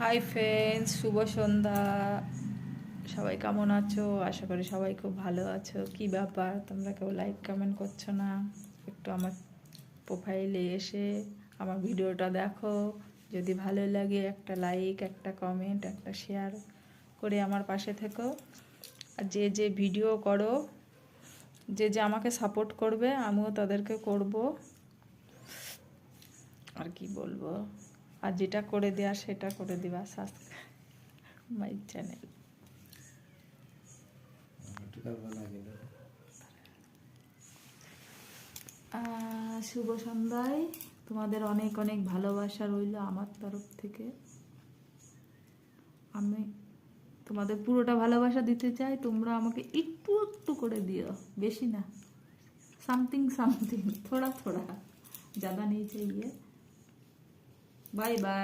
Hi friends, শুভ সন্ধ্যা। সবাই কেমন আছো? আশা করি সবাই খুব ভালো আছো। কি ব্যাপার, তোমরা কেউ লাইক কমেন্ট করছো না? একটু আমার প্রোফাইলে এসে আমার ভিডিওটা দেখো। যদি ভালো লাগে একটা লাইক, একটা কমেন্ট, একটা শেয়ার করে আমার পাশে থেকো। আর যে যে ভিডিও করো, যে যে আমাকে সাপোর্ট করবে, আমিও তাদেরকে করব। আর কি বলবো, আর যেটা করে দেওয়া সেটা করে দিবা। Subscribe my channel. শুভ সন্ধ্যায় তোমাদের অনেক অনেক ভালোবাসা রইল আমার তরফ থেকে। আমি তোমাদের পুরোটা ভালোবাসা দিতে চাই, তোমরা আমাকে একটু একটু করে দিও, বেশি না, সামথিং সামথিং, থোড়া থোড়া, ज़्यादा नहीं चाहिए। Bye bye.